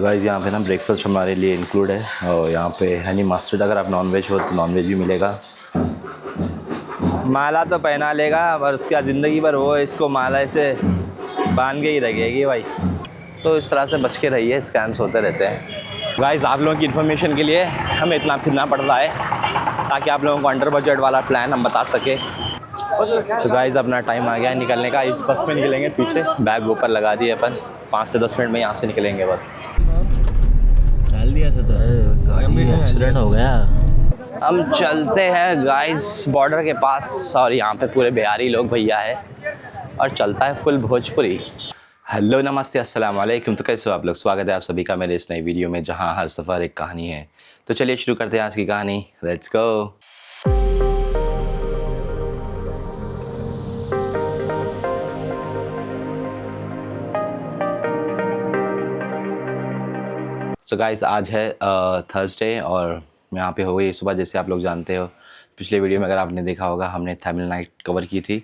Guys यहाँ पे ना ब्रेकफास्ट हमारे लिए इंक्लूड है और यहाँ पे हनी मस्टर्ड, अगर आप नॉनवेज हो तो नॉनवेज भी मिलेगा। माला तो पहना लेगा और उसके बाद ज़िंदगी भर वो इसको माला से बांध के ही रखेगी भाई। तो इस तरह से बच के रहिए, स्कैम्स होते रहते हैं। गाइस आप लोगों की इन्फॉर्मेशन के लिए हमें इतना फिरना पड़ रहा है ताकि आप लोगों को अंडर बजट वाला प्लान हम बता सके। तो गाइस अपना टाइम आ गया है निकलने का। इस बस में निकलेंगे, पीछे बैग ऊपर लगा दिए अपन। 5 से 10 मिनट में यहाँ से निकलेंगे बस। डाल दिया था तो एक्सीडेंट हो गया। हम चलते हैं गाइस बॉर्डर के पास और यहाँ पे पूरे बिहारी लोग भैया है और चलता है फुल भोजपुरी। हेलो नमस्ते अस्सलाम वालेकुम। तो कैसे हो आप लोग? स्वागत है आप सभी का मेरे इस नई वीडियो में जहाँ हर सफ़र एक कहानी है। तो चलिए शुरू करते हैं आज की कहानी। Let's go. सो गाइस आज है थर्सडे और यहाँ पे हो गई सुबह। जैसे आप लोग जानते हो, पिछले वीडियो में अगर आपने देखा होगा हमने तमिल नाइट कवर की थी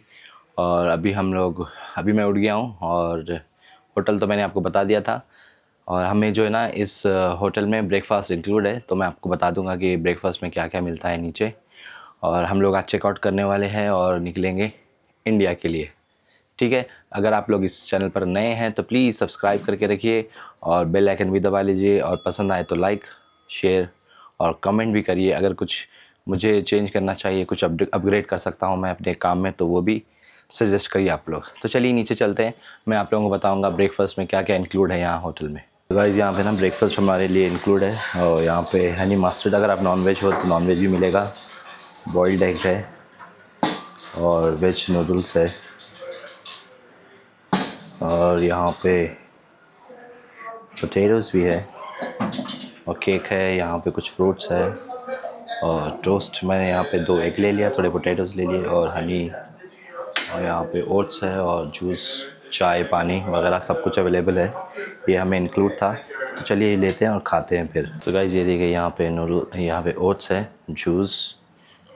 और अभी मैं उठ गया हूँ और होटल तो मैंने आपको बता दिया था। और हमें जो है ना इस होटल में ब्रेकफास्ट इंक्लूड है, तो मैं आपको बता दूंगा कि ब्रेकफास्ट में क्या क्या मिलता है नीचे। और हम लोग आज चेकआउट करने वाले हैं और निकलेंगे इंडिया के लिए। ठीक है, अगर आप लोग इस चैनल पर नए हैं तो प्लीज़ सब्सक्राइब करके रखिए और बेल आइकन भी दबा लीजिए और पसंद आए तो लाइक शेयर और कमेंट भी करिए। अगर कुछ मुझे चेंज करना चाहिए, कुछ अपग्रेड कर सकता हूँ मैं अपने काम में, तो वो भी सजेस्ट करिए आप लोग। तो चलिए नीचे चलते हैं, मैं आप लोगों को बताऊँगा ब्रेकफास्ट में क्या क्या इंक्लूड है यहाँ होटल में। तो गाइस यहाँ पे ना ब्रेकफास्ट हमारे लिए इंक्लूड है और यहाँ पे हनी मस्टर्ड, अगर आप नॉनवेज हो तो नॉनवेज भी मिलेगा। बॉइल्ड एग है और वेज नूडल्स है और यहाँ पे पोटैटोज़ भी है और केक है। यहाँ पे कुछ फ्रूट्स है और टोस्ट। मैंने यहाँ पे 2 एग ले लिया, थोड़े पोटैटोज़ ले लिए और हनी, और यहाँ पे ओट्स है और जूस, चाय, पानी वगैरह सब कुछ अवेलेबल है। ये हमें इंक्लूड था, तो चलिए ये लेते हैं और खाते हैं फिर। तो गाइस ये देखिए यहाँ पे नूडल, यहाँ पे ओट्स है, जूस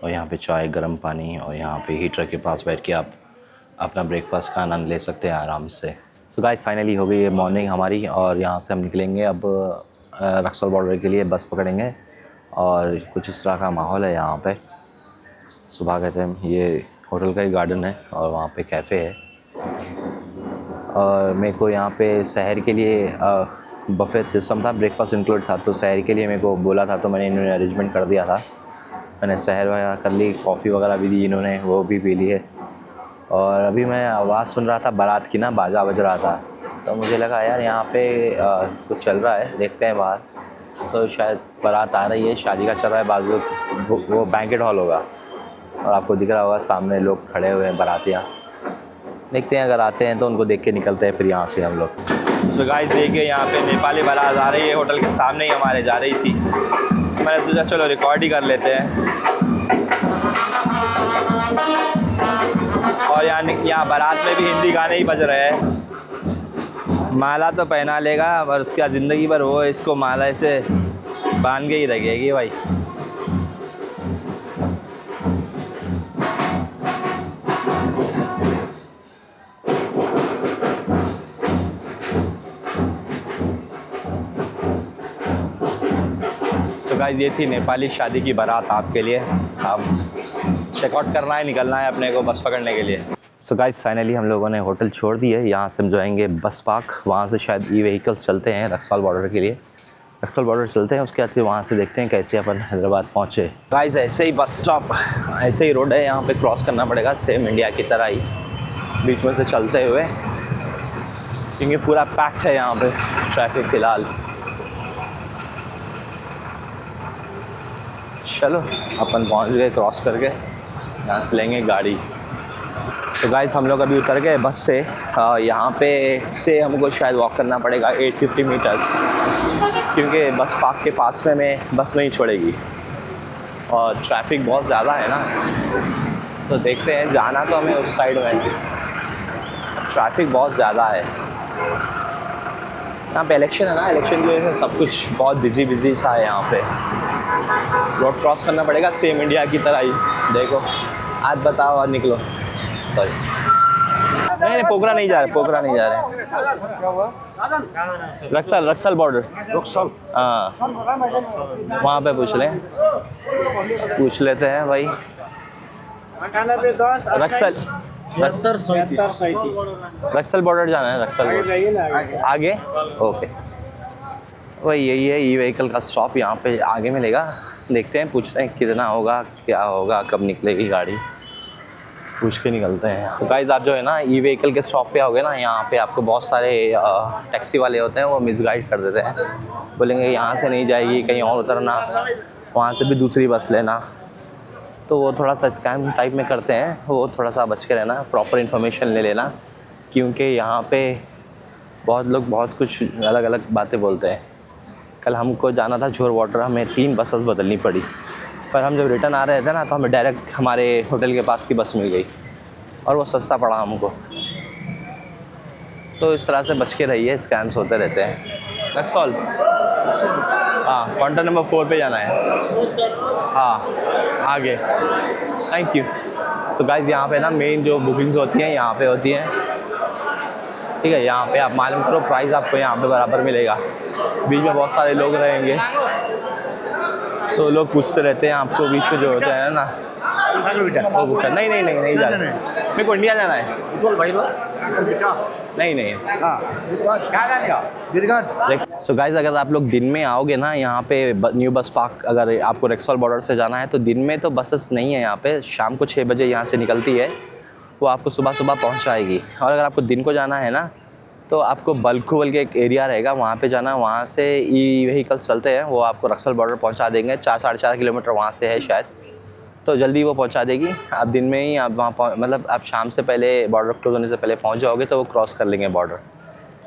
और यहाँ पे चाय, गर्म पानी और यहाँ पे हीटर के पास बैठ के आप अपना ब्रेकफास्ट का आनंद ले सकते हैं आराम से। सो गाइस फाइनली हो गई है मॉर्निंग हमारी और यहाँ से हम निकलेंगे अब रक्सौल बॉर्डर के लिए। बस पकड़ेंगे और कुछ इस तरह का माहौल है यहाँ पे सुबह के टाइम। ये होटल का ही गार्डन है और वहाँ पे कैफ़े है। और मेरे को यहाँ पे शहर के लिए बफे सिस्टम था, ब्रेकफास्ट इंक्लूड था, तो शहर के लिए मेरे को बोला था तो मैंने इन्होंने अरेंजमेंट कर दिया था। मैंने शहर वगैरह कर ली, कॉफ़ी वगैरह भी दी इन्होंने, वो भी पी ली है। और अभी मैं आवाज़ सुन रहा था बारात की ना, बाजा बज रहा था, तो मुझे लगा यार यहाँ पे कुछ चल रहा है, देखते हैं बाहर। तो शायद बारात आ रही है, शादी का चल रहा है बाजू, वो बैंकेट हॉल होगा और आपको दिख रहा होगा सामने लोग खड़े हुए हैं बारातियाँ। देखते हैं, अगर आते हैं तो उनको देख के निकलते हैं फिर यहाँ से हम लोग। सो गाइस देखिए यहाँ पे नेपाली बारात आ रही है, होटल के सामने ही हमारे जा रही थी। मैंने सोचा चलो रिकॉर्ड ही कर लेते हैं। और यहाँ बारात में भी हिंदी गाने ही बज रहे हैं। माला तो पहना लेगा और उसके बाद ज़िंदगी भर वो इसको माला से बांध के ही रखेगी भाई। तो गाइस ये थी नेपाली शादी की बारात आपके लिए। अब चेकआउट करना है, निकलना है अपने को बस पकड़ने के लिए। सो गाइस फाइनली हम लोगों ने होटल छोड़ दी है। यहाँ से हम जाएंगे बस पार्क, वहाँ से शायद ई-व्हीकल्स चलते हैं रक्सौल बॉर्डर के लिए। रक्सौल बॉर्डर चलते हैं, उसके बाद फिर वहाँ से देखते हैं कैसे अपन हैदराबाद पहुँचे। गाइस ऐसे ही बस स्टॉप, ऐसे ही रोड है, यहाँ पे क्रॉस करना पड़ेगा सेम इंडिया की तरह ही, बीच में से चलते हुए, क्योंकि पूरा पैक्ड है यहाँ पे ट्रैफिक फ़िलहाल। चलो अपन पहुँच गए क्रॉस करके, यहाँ से लेंगे गाड़ी। तो गाइस हम लोग अभी उतर गए बस से। यहाँ पे से हमको शायद वॉक करना पड़ेगा 850 मीटर्स, क्योंकि बस पार्क के पास में बस नहीं छोड़ेगी और ट्रैफिक बहुत ज़्यादा है ना। तो देखते हैं, जाना तो हमें उस साइड में, ट्रैफिक बहुत ज़्यादा है यहाँ पे। इलेक्शन है ना, इलेक्शन की वजह से सब कुछ बहुत बिजी सा है यहाँ पे। रोड क्रॉस करना पड़ेगा सेम इंडिया की तरह ही। देखो आज बताओ और निकलो। सॉरी नहीं पोखरा नहीं जा रहे, पोखरा नहीं जा रहे। रक्सल बॉर्डर, हाँ वहाँ पे पूछ लेते हैं भाई। रक्सल बॉर्डर जाना है, रक्सल आगे। ओके वही यही है, ई व्हीकल का स्टॉप यहाँ पे आगे मिलेगा। देखते हैं, पूछते हैं कितना होगा, क्या होगा, कब निकलेगी गाड़ी, पूछ के निकलते हैं। तो गाइस आप जो है ना ई व्हीकल के स्टॉप पे आओगे ना, यहाँ पे आपको बहुत सारे टैक्सी वाले होते हैं, वो मिसगाइड कर देते हैं, बोलेंगे यहाँ से नहीं जाएगी, कहीं और उतरना, वहाँ से भी दूसरी बस लेना। तो वो थोड़ा सा स्कैम टाइप में करते हैं, वो थोड़ा सा बच के रहना, प्रॉपर इन्फॉर्मेशन ले लेना, क्योंकि यहाँ पे बहुत लोग बहुत कुछ अलग अलग बातें बोलते हैं। कल हमको जाना था झोर वाटर, हमें 3 बसेस बदलनी पड़ी, पर हम जब रिटर्न आ रहे थे ना तो हमें डायरेक्ट हमारे होटल के पास की बस मिल गई और वो सस्ता पड़ा हमको। तो इस तरह से बच के रहिए, स्कैम्स होते रहते हैं। रक्सौल, हाँ काउंटर नंबर 4 पे जाना है, हाँ आगे। Thank you. तो गाइज़ यहाँ पे ना मेन जो बुकिंग्स होती हैं यहाँ पे होती हैं, ठीक है। यहाँ पे आप मालूम करो, प्राइस आपको यहाँ पे बराबर मिलेगा। बीच में बहुत सारे लोग रहेंगे तो लोग पूछते रहते हैं आपको, बीच में जो होता है ना वो बुक कर। नहीं जाना, मेरे को इंडिया जाना है। नहीं सो गाइस अगर आप लोग दिन में आओगे ना यहाँ पे न्यू बस पार्क, अगर आपको रक्सौल बॉर्डर से जाना है तो दिन में तो बसेस नहीं है यहाँ पे। शाम को 6 बजे यहाँ से निकलती है, वो आपको सुबह पहुँचाएगी। और अगर आपको दिन को जाना है ना तो आपको बल्खुवल के एक एरिया रहेगा, वहाँ पे जाना, वहाँ से ई व्हीकल्स चलते हैं, वो आपको रक्सौल बॉर्डर पहुँचा देंगे। 4-4.5 किलोमीटर वहाँ से है शायद, तो जल्दी वो पहुँचा देगी। आप दिन में ही आप वहाँ मतलब आप शाम से पहले, बॉर्डर क्लोज होने से पहले पहुँच जाओगे तो वो क्रॉस कर लेंगे बॉर्डर।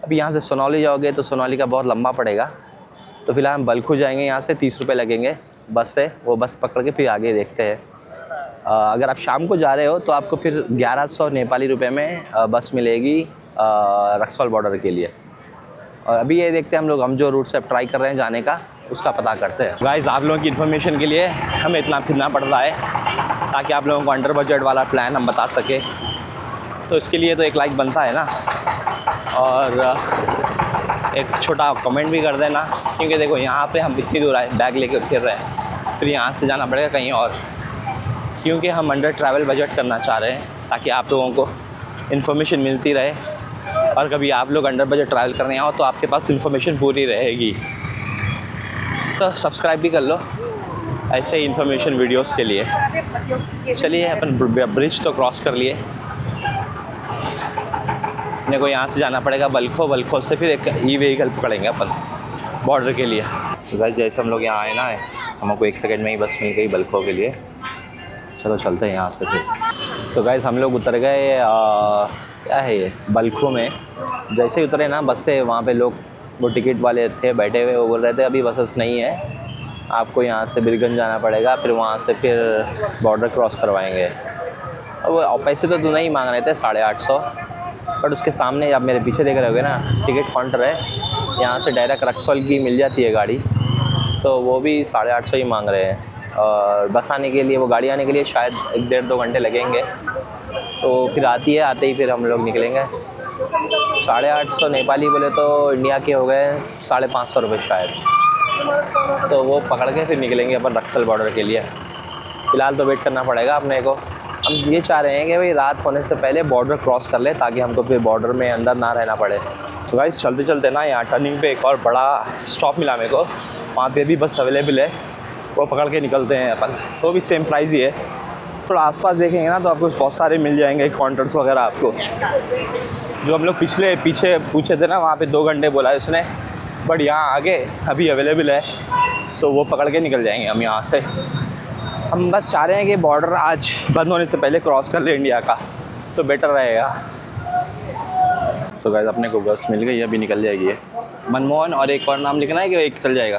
अब यहाँ से सोनौली जाओगे तो सोनौली का बहुत लंबा पड़ेगा, तो फिलहाल हम बल्खु जाएंगे। यहाँ से 30 रुपये लगेंगे बस से, वो बस पकड़ के फिर आगे देखते हैं। अगर आप शाम को जा रहे हो तो आपको फिर 1100 नेपाली रुपये में बस मिलेगी रक्सौल बॉर्डर के लिए। और अभी ये देखते हैं हम जो रूट से अब ट्राई कर रहे हैं जाने का, उसका पता करते हैं। गाइस आप लोगों की इन्फॉर्मेशन के लिए हमें इतना फिरना पड़ रहा है ताकि आप लोगों को अंडर बजट वाला प्लान हम बता सके, तो इसके लिए तो एक लाइक बनता है ना, और एक छोटा कमेंट भी कर देना, क्योंकि देखो यहाँ पे हम इतनी दूर आए, बैग लेके फिर रहे हैं, फिर यहाँ से जाना पड़ेगा कहीं और, क्योंकि हम अंडर ट्रैवल बजट करना चाह रहे हैं ताकि आप लोगों को इन्फॉर्मेशन मिलती रहे, और कभी आप लोग अंडर बजट ट्रैवल करने आओ तो आपके पास इन्फॉर्मेशन पूरी रहेगी। तो सब्सक्राइब भी कर लो ऐसे ही इन्फॉर्मेशन वीडियोस के लिए। चलिए अपन ब्रिज तो क्रॉस कर लिए, अपने को यहाँ से जाना पड़ेगा बल्खो से फिर एक ई व्हीकल पकड़ेंगे अपन बॉर्डर के लिए। सो गाइस जैसे हम लोग यहाँ आए ना, हमको 1 सेकंड में ही बस मिल गई बल्खो के लिए। चलो चलते हैं यहाँ से फिर। सो गाइस हम लोग उतर गए क्या है ये बल्खो में। जैसे ही उतरे ना बस से, वहाँ पे लोग वो टिकट वाले थे बैठे हुए, वो बोल रहे थे अभी बसेस नहीं है, आपको यहाँ से बिरगंज जाना पड़ेगा, फिर वहाँ से फिर बॉर्डर क्रॉस करवाएंगे। अब पैसे तो नहीं मांग रहे थे 850, बट उसके सामने आप मेरे पीछे देख रहे होगे ना, टिकट काउंटर है, यहाँ से डायरेक्ट रक्सौल की मिल जाती है गाड़ी, तो वो भी 850 ही मांग रहे हैं। और बस आने के लिए, वो गाड़ी आने के लिए शायद 1-1.5-2 घंटे लगेंगे, तो फिर आती है, आते ही फिर हम लोग निकलेंगे। 850 नेपाली बोले तो इंडिया के हो गए 550 रुपये शायद, तो वो पकड़ के फिर निकलेंगे अपन रक्सौल बॉर्डर के लिए। फ़िलहाल तो वेट करना पड़ेगा अपने को। हम ये चाह रहे हैं कि भाई रात होने से पहले बॉर्डर क्रॉस कर ले, ताकि हमको फिर बॉर्डर में अंदर ना रहना पड़े। तो गाइस चलते चलते ना यहाँ टर्निंग पे एक और बड़ा स्टॉप मिला मेरे को, वहाँ पे भी बस अवेलेबल है, वो पकड़ के निकलते हैं अपन। वो भी सेम प्राइस ही है, थोड़ा आसपास देखेंगे ना तो आपको बहुत सारे मिल जाएंगे काउंटर्स वगैरह आपको। जो हम लोग पीछे पूछे थे ना, वहाँ पे 2 घंटे बोला है उसने, बट यहाँ आगे अभी अवेलेबल है, तो वो पकड़ के निकल जाएंगे हम यहाँ से। हम बस चाह रहे हैं कि बॉर्डर आज बंद होने से पहले क्रॉस कर ले इंडिया का, तो बेटर रहेगा। सो गाइस अपने को बस मिल गई, अभी निकल जाएगी ये। मनमोहन और एक और नाम लिखना है कि एक चल जाएगा?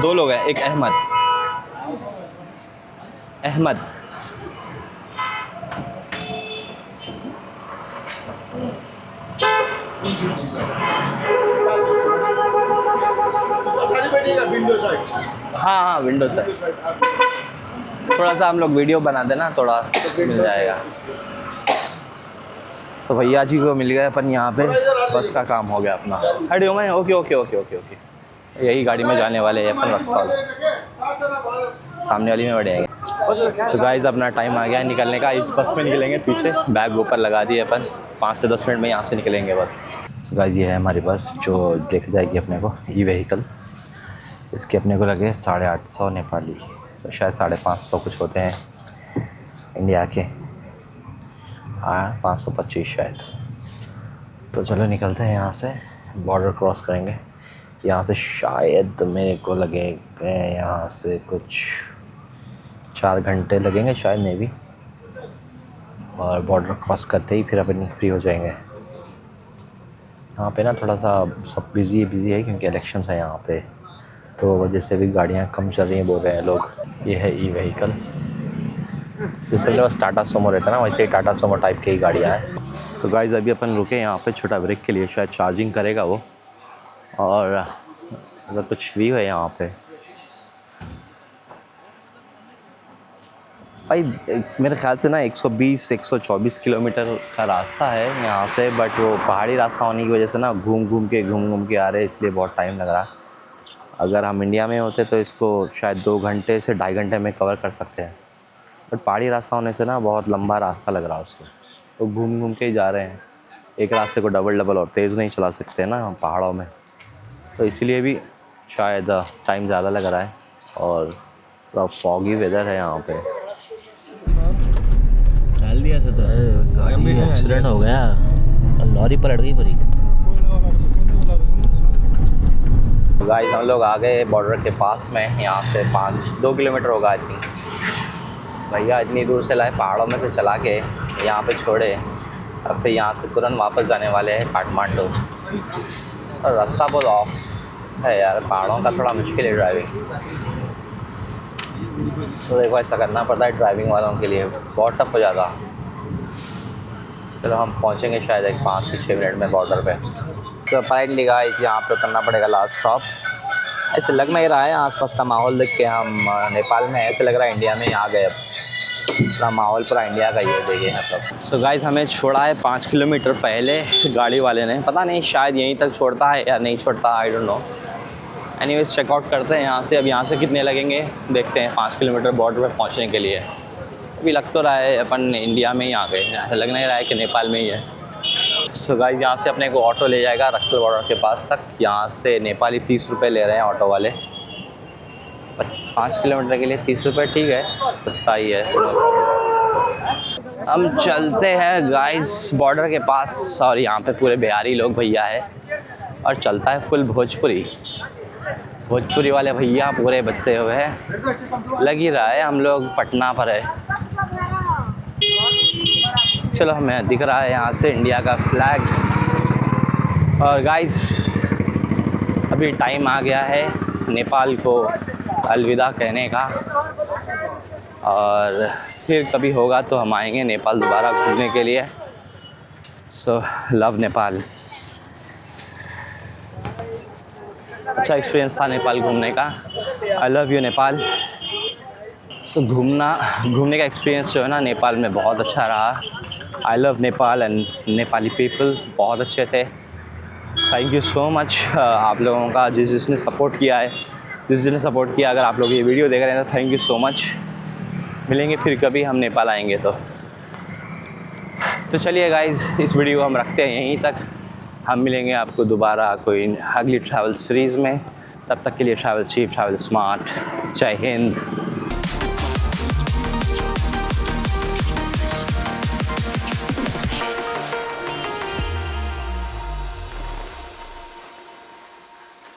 2 लोग हैं, एक अहमद। हाँ विंडो साइड। थोड़ा सा हम लोग वीडियो बना देना, थोड़ा मिल जाएगा। तो भैया जी को मिल गए अपन यहाँ पे, बस का काम हो गया अपना। हटियो मैं, okay okay okay okay okay. यही गाड़ी में जाने वाले हैं अपन रक्सौल, सामने वाली में बढ़ेंगे। तो गाइस अपना टाइम आ गया है निकलने का, इस बस में निकलेंगे। पीछे बैग ऊपर लगा दिए अपन, 5 से 10 मिनट में यहाँ से निकलेंगे बस। तो गाइस ये है हमारी बस जो लेके जाएगी अपने को, ई व्हीकल। इसके अपने को लगे 850 नेपाली, तो शायद 550 कुछ होते हैं इंडिया के, हाँ 525 शायद। तो चलो निकलते हैं यहाँ से, बॉर्डर क्रॉस करेंगे। यहाँ से शायद मेरे को लगेंगे यहाँ से कुछ 4 घंटे लगेंगे शायद, मे बी। और बॉर्डर क्रॉस करते ही फिर अपन फ्री हो जाएंगे। यहाँ पे ना थोड़ा सा सब बिज़ी है क्योंकि इलेक्शंस है यहाँ पे, तो वजह से भी गाड़ियाँ कम चल रही हैं बोल रहे हैं लोग। ये है ई व्हीकल, जैसे मेरे पास टाटा सोमो रहता है ना, वैसे ही टाटा सोमो टाइप की ही गाड़ियाँ हैं। तो गाइस अभी अपन रुके यहाँ पे छोटा ब्रेक के लिए, शायद चार्जिंग करेगा वो। और अगर कुछ व्यू है यहाँ पे भाई, मेरे ख्याल से ना 120-124 किलोमीटर का रास्ता है यहाँ से, बट वो पहाड़ी रास्ता होने की वजह से ना घूम घूम के आ रहे हैं, इसलिए बहुत टाइम लग रहा है। अगर हम इंडिया में होते तो इसको शायद 2 घंटे से 2.5 घंटे में कवर कर सकते हैं, बट पहाड़ी रास्ता होने से ना बहुत लंबा रास्ता लग रहा है उसको, तो घूम के ही जा रहे हैं। एक रास्ते को डबल और तेज़ नहीं चला सकते ना पहाड़ों में, तो इसीलिए भी शायद टाइम ज़्यादा लग रहा है। और थोड़ा फॉगी वेदर है यहाँ पे। डाल दिया था, गाड़ी एक्सीडेंट हो गया, लॉरी पलट गई पूरी। गाइस हम लोग आ गए बॉर्डर के पास में, यहाँ से 2 किलोमीटर होगा आई थिंक। भैया इतनी दूर से लाए, पहाड़ों में से चला के यहाँ पे छोड़े, अब फिर यहाँ से तुरंत वापस जाने वाले हैं काठमांडू। और रास्ता बहुत ऑफ है यार, पहाड़ों का थोड़ा मुश्किल है ड्राइविंग, तो देखो ऐसा करना पड़ता है ड्राइविंग वालों के लिए, बहुत टफ हो जाता। चलो हम पहुँचेंगे शायद 5 से 6 मिनट में बॉर्डर पे। तो फाइनली गाइस यहाँ पे करना पड़ेगा लास्ट स्टॉप। ऐसे लग नहीं रहा है, आसपास का माहौल देख के हम नेपाल में, ऐसे लग रहा है इंडिया में ही आ गए। अब पूरा माहौल पूरा इंडिया का ही है, देखिए मतलब। सो गाइस हमें छोड़ा है 5 किलोमीटर पहले गाड़ी वाले ने, पता नहीं शायद यहीं तक छोड़ता है या नहीं छोड़ता, I don't know. Anyways check out करते हैं यहाँ से। अब यहाँ से कितने लगेंगे देखते हैं 5 किलोमीटर बॉर्डर पे पहुँचने के लिए। अभी लग तो रहा है अपन इंडिया में ही आ गए, ऐसा लग नहीं रहा है कि नेपाल में ही है। सो गाइस यहाँ से अपने को ऑटो ले जाएगा रक्सौल बॉर्डर के पास तक। यहाँ से नेपाली 30 रुपये ले रहे हैं ऑटो वाले, 5 किलोमीटर के लिए 30 रुपये ठीक है, सस्ता ही है। हम चलते हैं गाइस बॉर्डर के पास, और यहाँ पे पूरे बिहारी लोग भैया है, और चलता है फुल भोजपुरी वाले भैया पूरे बच्चे हुए हैं। लग ही रहा है हम लोग पटना पर है। चलो हमें दिख रहा है यहाँ से इंडिया का फ्लैग। और गाइस अभी टाइम आ गया है नेपाल को अलविदा कहने का, और फिर कभी होगा तो हम आएंगे नेपाल दोबारा घूमने के लिए। So love Nepal. अच्छा एक्सपीरियंस था नेपाल घूमने का, आई लव यू नेपाल। सो घूमने का एक्सपीरियंस जो है ना नेपाल में बहुत अच्छा रहा। I love Nepal and Nepali people बहुत अच्छे थे। थैंक यू सो मच आप लोगों का जिसने सपोर्ट किया है, जिसने सपोर्ट किया। अगर आप लोग ये वीडियो देख रहे हैं तो थैंक यू सो मच। मिलेंगे फिर कभी हम नेपाल आएंगे तो चलिए गाइज़ इस वीडियो को हम रखते हैं यहीं तक। हम मिलेंगे आपको दोबारा कोई अगली ट्रैवल सीरीज़ में। तब तक के लिए ट्रैवल चीप, ट्रैवल स्मार्ट। जय हिंद।